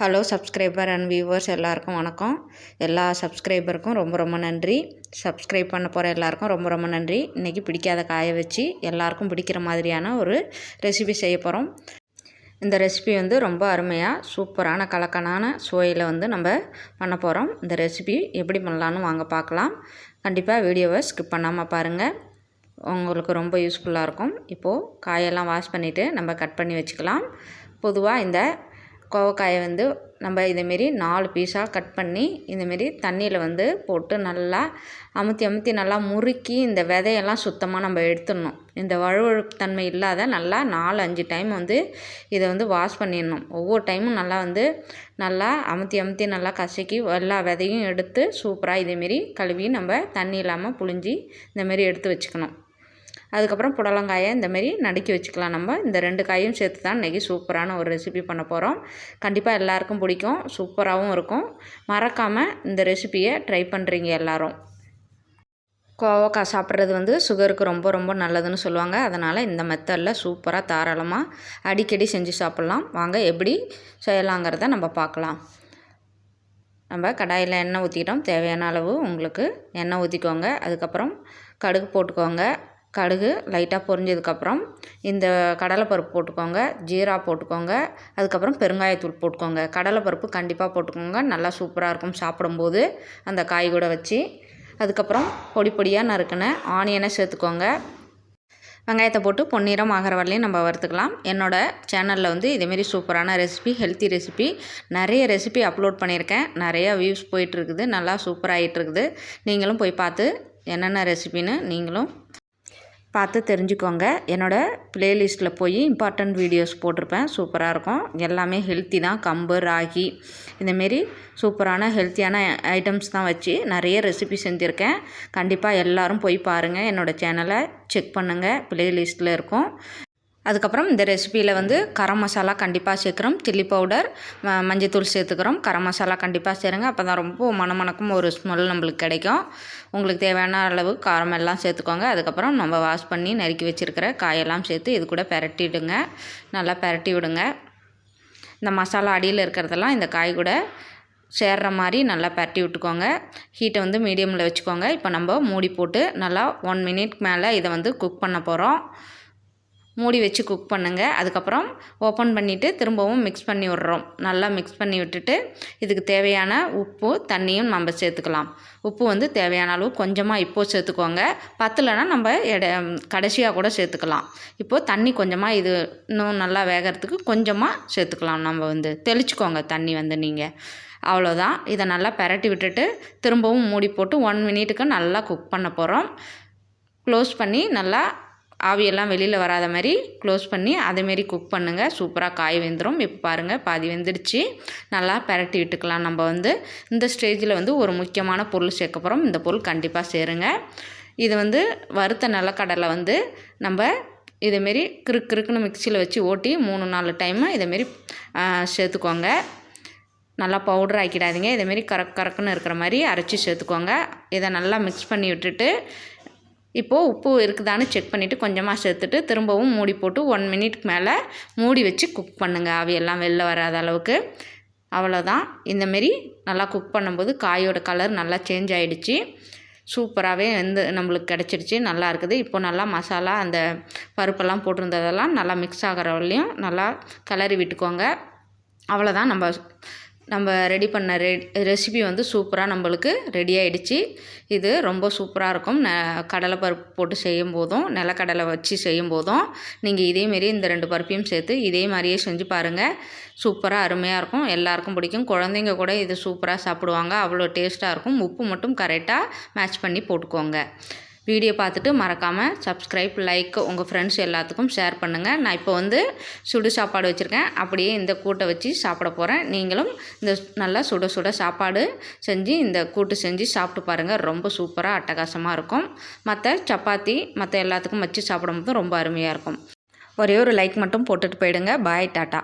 Hello subscriber and viewers எல்லாருக்கும் வணக்கம். எல்லா சப்ஸ்கிரைபருக்கும் ரொம்ப ரொம்ப நன்றி. சப்ஸ்கிரைப் பண்ண போகிற எல்லாருக்கும் ரொம்ப ரொம்ப நன்றி. இன்றைக்கி பிடிக்காத காயை வச்சு எல்லாருக்கும் பிடிக்கிற மாதிரியான ஒரு ரெசிபி செய்ய போகிறோம். இந்த ரெசிபி ரொம்ப அருமையாக சூப்பரான கலக்கனான சுவையில் நம்ம பண்ண போகிறோம். இந்த ரெசிபி எப்படி பண்ணலான்னு வாங்க பார்க்கலாம். கண்டிப்பாக வீடியோவை ஸ்கிப் பண்ணாமல் பாருங்கள், உங்களுக்கு ரொம்ப யூஸ்ஃபுல்லாக இருக்கும். இப்போது காயெல்லாம் வாஷ் பண்ணிவிட்டு நம்ம கட் பண்ணி வச்சுக்கலாம். பொதுவாக இந்த கோவக்காயை நம்ம இதேமாரி 4 பீஸாக கட் பண்ணி இந்தமாரி தண்ணியில் போட்டு நல்லா அமுத்தி நல்லா முறுக்கி இந்த விதையெல்லாம் சுத்தமாக நம்ம எடுத்துடணும். இந்த வழுவழுப்பு தன்மை இல்லாத நல்லா 4-5 டைம் இதை வாஷ் பண்ணிடணும். ஒவ்வொரு டைமும் நல்லா அமுத்தி நல்லா கசக்கி எல்லா விதையும் எடுத்து சூப்பராக இதேமாரி கழுவி நம்ம தண்ணி இல்லாமல் புழிஞ்சி இந்தமாரி எடுத்து வச்சுக்கணும். அதுக்கப்புறம் புடலங்காயை இந்தமாரி நடுக்கி வச்சுக்கலாம். நம்ம இந்த 2 காயும் சேர்த்து தான் இன்றைக்கி சூப்பரான ஒரு ரெசிபி பண்ண போகிறோம். கண்டிப்பாக எல்லாருக்கும் பிடிக்கும், சூப்பராகவும் இருக்கும். மறக்காமல் இந்த ரெசிபியை ட்ரை பண்ணுறீங்க எல்லோரும். கோவக்காய் சாப்பிட்றது சுகருக்கு ரொம்ப ரொம்ப நல்லதுன்னு சொல்லுவாங்க. அதனால் இந்த மெத்தடில் சூப்பராக தாராளமாக அடிக்கடி செஞ்சு சாப்பிட்லாம். வாங்க எப்படி செய்யலாங்கிறத நம்ம பார்க்கலாம். நம்ம கடாயில் எண்ணெய் ஊற்றிட்டோம். தேவையான அளவு உங்களுக்கு எண்ணெய் ஊற்றிக்கோங்க. அதுக்கப்புறம் கடுகு போட்டுக்கோங்க. கடுகு லைட்டாக பொரிஞ்சதுக்கப்புறம் இந்த கடலைப்பருப்பு போட்டுக்கோங்க, ஜீரா போட்டுக்கோங்க, அதுக்கப்புறம் பெருங்காயத்தூள் போட்டுக்கோங்க. கடலைப்பருப்பு கண்டிப்பாக போட்டுக்கோங்க, நல்லா சூப்பராக இருக்கும் சாப்பிடும்போது அந்த காய் கூட வச்சு. அதுக்கப்புறம் பொடி பொடியாக நறுக்கின ஆனியனை சேர்த்துக்கோங்க. வெங்காயத்தை போட்டு பொன்னிறம் ஆகிற வரலையும் நம்ம வறுத்துக்கலாம். என்னோடய சேனலில் இதேமாரி சூப்பரான ரெசிபி, ஹெல்த்தி ரெசிபி நிறைய ரெசிபி அப்லோட் பண்ணியிருக்கேன். நிறையா வியூஸ் போயிட்டுருக்குது, நல்லா சூப்பராகிட்டுருக்குது. நீங்களும் போய் பார்த்து என்னென்ன ரெசிபின்னு நீங்களும் பார்த்து தெரிஞ்சுக்கோங்க. என்னோடய ப்ளேலிஸ்ட்டில் போய் இம்பார்ட்டண்ட் வீடியோஸ் போட்டிருப்பேன், சூப்பராக இருக்கும். எல்லாமே ஹெல்த்தி தான். கம்பு, ராகி இந்தமாரி சூப்பரான ஹெல்த்தியான ஐட்டம்ஸ் தான் வச்சு நிறைய ரெசிபி செஞ்சுருக்கேன். கண்டிப்பாக எல்லோரும் போய் பாருங்கள். என்னோடய சேனலை செக் பண்ணுங்கள், ப்ளேலிஸ்ட்டில் இருக்கும். அதுக்கப்புறம் இந்த ரெசிபியில் கரம் மசாலா கண்டிப்பாக சேர்க்குறோம், சில்லி பவுடர், மஞ்சத்தூள் சேர்த்துக்கிறோம். கரம் மசாலா கண்டிப்பாக சேருங்க, அப்போ தான் ரொம்ப மணமணக்கும் ஒரு ஸ்மெல் நம்மளுக்கு கிடைக்கும். உங்களுக்கு தேவையான அளவு காரம் எல்லாம் சேர்த்துக்கோங்க. அதுக்கப்புறம் நம்ம வாஷ் பண்ணி நறுக்கி வச்சுருக்கிற காயெல்லாம் சேர்த்து இது கூட பெரட்டிடுங்க. நல்லா பெரட்டி விடுங்க. இந்த மசாலா அடியில் இருக்கிறதெல்லாம் இந்த காய் கூட சேர்ற மாதிரி நல்லா பரட்டி விட்டுக்கோங்க. ஹீட்டை மீடியமில் வச்சுக்கோங்க. இப்போ நம்ம மூடி போட்டு நல்லா 1 மினிட் மேலே இதை குக் பண்ண போகிறோம். மூடி வச்சு குக் பண்ணுங்கள். அதுக்கப்புறம் ஓப்பன் பண்ணிவிட்டு திரும்பவும் மிக்ஸ் பண்ணி விட்றோம். நல்லா மிக்ஸ் பண்ணி விட்டுட்டு இதுக்கு தேவையான உப்பு தண்ணியும் நம்ம சேர்த்துக்கலாம். உப்பு தேவையான அளவு கொஞ்சமாக இப்போது சேர்த்துக்கோங்க. பத்தலைன்னா நம்ம கடைசியாக கூட சேர்த்துக்கலாம். இப்போது தண்ணி கொஞ்சமாக இது இன்னும் நல்லா வேகிறதுக்கு கொஞ்சமாக சேர்த்துக்கலாம். நம்ம தெளிச்சுக்கோங்க தண்ணி நீங்கள். அவ்வளோதான். இதை நல்லா பெரட்டி விட்டுட்டு திரும்பவும் மூடி போட்டு 1 மினிட்டுக்கு நல்லா குக் பண்ண போகிறோம். க்ளோஸ் பண்ணி நல்லா ஆவியெல்லாம் வெளியில் வராத மாதிரி க்ளோஸ் பண்ணி அதேமாரி குக் பண்ணுங்கள். சூப்பராக காய் வெந்துடும். இப்போ பாருங்கள், பாதி வெந்துடுச்சு. நல்லா பெரட்டி விட்டுக்கலாம். நம்ம இந்த ஸ்டேஜில் ஒரு முக்கியமான பொருள் சேர்க்க போகிறோம். இந்த பொருள் கண்டிப்பாக சேருங்க. இது வறுத்த நிலக்கடலை நம்ம இதேமாரி கிறுக்குன்னு மிக்சியில் வச்சு ஓட்டி 3-4 டைமு இதேமாரி சேர்த்துக்கோங்க. நல்லா பவுடர் ஆக்கிடாதீங்க. இதேமாரி கறக்குன்னு இருக்கிற மாதிரி அரைச்சி சேர்த்துக்கோங்க. இதை நல்லா மிக்ஸ் பண்ணி விட்டுட்டு இப்போது உப்பு இருக்குதான்னு செக் பண்ணிவிட்டு கொஞ்சமாக சேர்த்துட்டு திரும்பவும் மூடி போட்டு 1 மினிட்க்கு மேலே மூடி வச்சு குக் பண்ணுங்கள். ஆவியெல்லாம் வெளில வராத அளவுக்கு. அவ்வளோதான். இந்தமாரி நல்லா குக் பண்ணும்போது காயோட கலர் நல்லா சேஞ்ச் ஆகிடுச்சு. சூப்பராகவே நம்மளுக்கு கிடச்சிடுச்சு. நல்லா இருக்குது. இப்போ நல்லா மசாலா அந்த பருப்பெல்லாம் போட்டிருந்ததெல்லாம் நல்லா மிக்ஸ் ஆகிற வரலையும் நல்லா கிளறி விட்டுக்கோங்க. அவ்வளோதான். நம்ம ரெடி பண்ண ரெசிபி சூப்பராக நம்மளுக்கு ரெடி ஆகிடுச்சு. இது ரொம்ப சூப்பராக இருக்கும். கடலைப்பருப்பு போட்டு செய்யும் போதும் நிலக்கடலை வச்சு செய்யும் போதும் நீங்கள் இதேமாரி இந்த 2 பருப்பையும் சேர்த்து இதே மாதிரியே செஞ்சு பாருங்கள். சூப்பராக அருமையாக இருக்கும். எல்லாருக்கும் பிடிக்கும். குழந்தைங்க கூட இது சூப்பராக சாப்பிடுவாங்க. அவ்வளோ டேஸ்ட்டாக இருக்கும். உப்பு மட்டும் கரெக்டாக மேட்ச் பண்ணி போட்டுக்கோங்க. வீடியோ பார்த்துட்டு மறக்காமல் சப்ஸ்கிரைப், லைக் உங்கள் ஃப்ரெண்ட்ஸ் எல்லாத்துக்கும் ஷேர் பண்ணுங்கள். நான் இப்போ சுடு சாப்பாடு வச்சுருக்கேன். அப்படியே இந்த கூட்டை வச்சு சாப்பிட போகிறேன். நீங்களும் இந்த நல்லா சுட சாப்பாடு செஞ்சு இந்த கூட்டு செஞ்சு சாப்பிட்டு பாருங்கள். ரொம்ப சூப்பராக அட்டகாசமாக இருக்கும். மற்ற சப்பாத்தி மற்ற எல்லாத்துக்கும் வச்சு சாப்பிடும்போது ரொம்ப அருமையாக இருக்கும். ஒரே ஒரு லைக் மட்டும் போட்டுட்டு போயிடுங்க. பாய், டாட்டா.